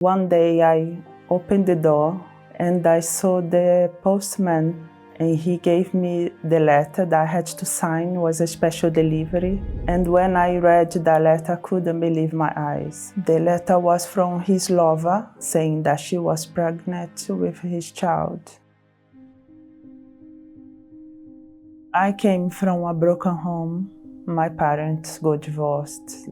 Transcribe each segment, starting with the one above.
One day I opened the door and I saw the postman, and he gave me the letter that I had to sign. It was a special delivery. And when I read that letter, I couldn't believe my eyes. The letter was from his lover, saying that she was pregnant with his child. I came from a broken home. My parents got divorced,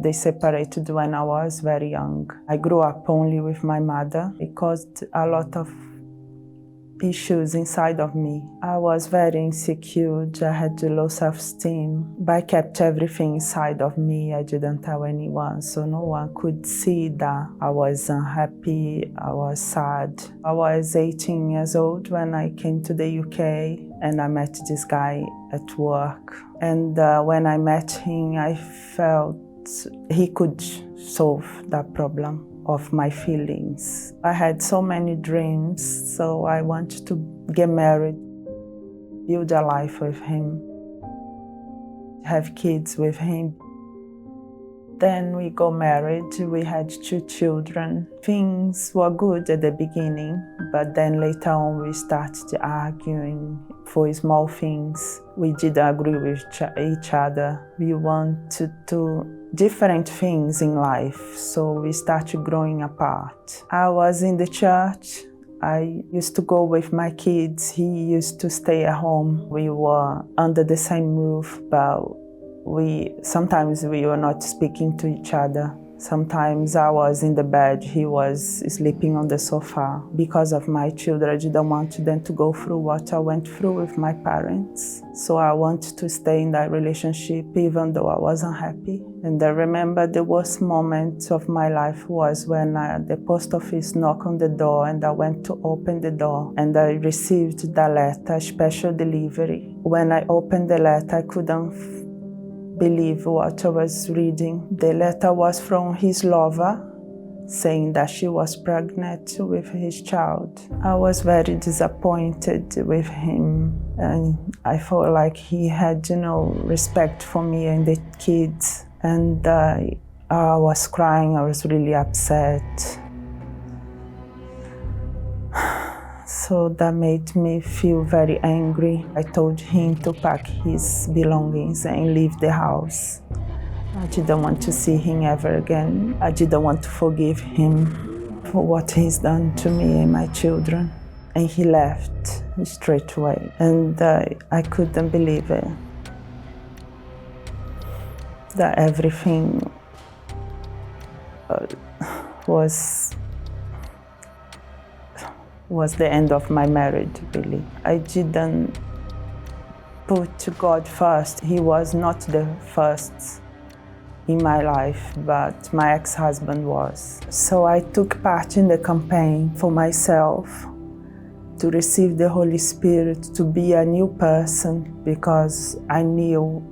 They separated when I was very young. I grew up only with my mother. It caused a lot of issues inside of me. I was very insecure. I had low self-esteem, but I kept everything inside of me. I didn't tell anyone, so no one could see that I was unhappy, I was sad. I was 18 years old when I came to the UK, and I met this guy at work. And when I met him, I felt he could solve that problem of my feelings. I had so many dreams, so I wanted to get married, build a life with him, have kids with him. Then we got married, we had 2 children. Things were good at the beginning, but then later on we started arguing for small things. We didn't agree with each other. We wanted to do different things in life, so we started growing apart. I was in the church. I used to go with my kids. He used to stay at home. We were under the same roof, but sometimes we were not speaking to each other. Sometimes I was in the bed, he was sleeping on the sofa. Because of my children, I didn't want them to go through what I went through with my parents. So I wanted to stay in that relationship even though I wasn't happy. And I remember the worst moment of my life was when the post office knocked on the door, and I went to open the door and I received that letter, special delivery. When I opened the letter, I couldn't believe what I was reading. The letter was from his lover, saying that she was pregnant with his child. I was very disappointed with him, and I felt like he had no respect for me and the kids. And I was crying, I was really upset. So that made me feel very angry. I told him to pack his belongings and leave the house. I didn't want to see him ever again. I didn't want to forgive him for what he's done to me and my children. And he left straight away. And I couldn't believe it. That everything was the end of my marriage, really. I didn't put God first. He was not the first in my life, but my ex-husband was. So I took part in the campaign for myself to receive the Holy Spirit, to be a new person, because I knew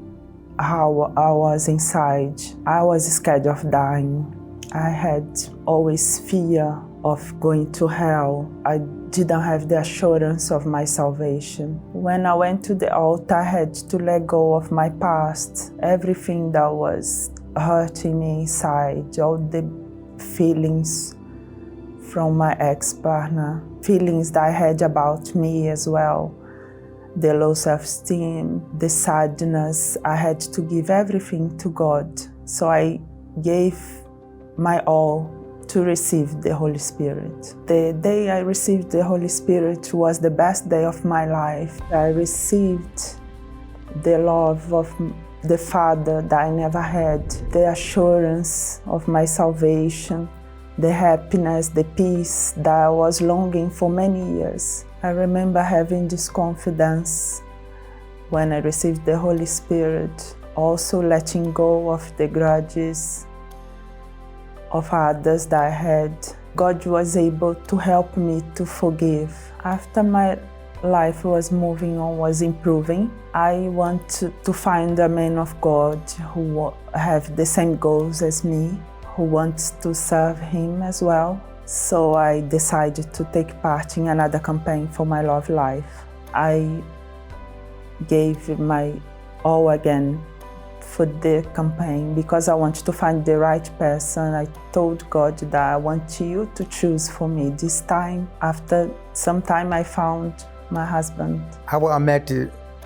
how I was inside. I was scared of dying. I had always fear of going to hell. I didn't have the assurance of my salvation. When I went to the altar, I had to let go of my past, everything that was hurting me inside, all the feelings from my ex-partner, feelings that I had about me as well, the low self-esteem, the sadness. I had to give everything to God. So I gave my all to receive the Holy Spirit. The day I received the Holy Spirit was the best day of my life. I received the love of the Father that I never had, the assurance of my salvation, the happiness, the peace that I was longing for many years. I remember having this confidence when I received the Holy Spirit, also letting go of the grudges of others that I had. God was able to help me to forgive. After my life was moving on, was improving, I want to find a man of God who have the same goals as me, who wants to serve Him as well. So I decided to take part in another campaign for my love life. I gave my all again for the campaign because I wanted to find the right person. I told God that I want you to choose for me this time. After some time, I found my husband. How I met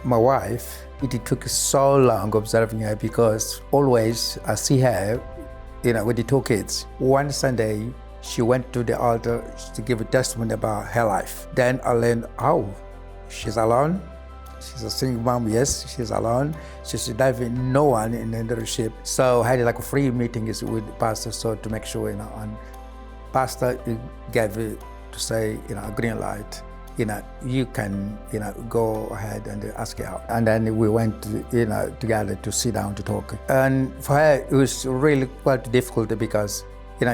my wife, it took so long observing her because always I see her, with the 2 kids. One Sunday, she went to the altar to give a testimony about her life. Then I learned, she's alone. She's a single mom, yes, she's alone. She's having no one in the leadership. So I had free meetings with the pastor, so to make sure, and pastor gave it to say, a green light. You can, go ahead and ask her out. And then we went, together to sit down to talk. And for her, it was really quite difficult because,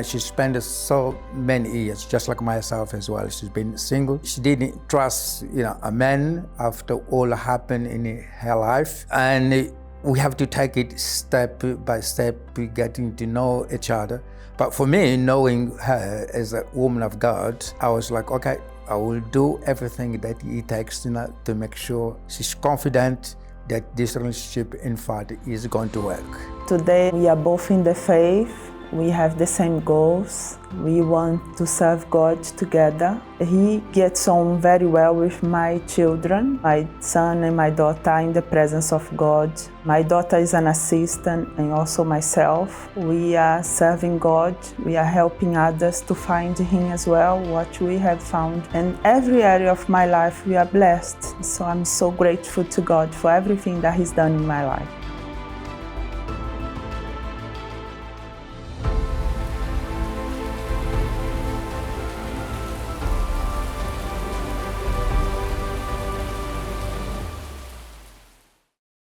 she spent so many years, just like myself as well. She's been single. She didn't trust, a man after all happened in her life. And we have to take it step by step, getting to know each other. But for me, knowing her as a woman of God, I was like, okay, I will do everything that it takes to make sure she's confident that this relationship, in fact, is going to work. Today, we are both in the faith. We have the same goals. We want to serve God together. He gets on very well with my children, my son and my daughter, in the presence of God. My daughter is an assistant and also myself. We are serving God. We are helping others to find Him as well, what we have found. And every area of my life, we are blessed. So I'm so grateful to God for everything that He's done in my life.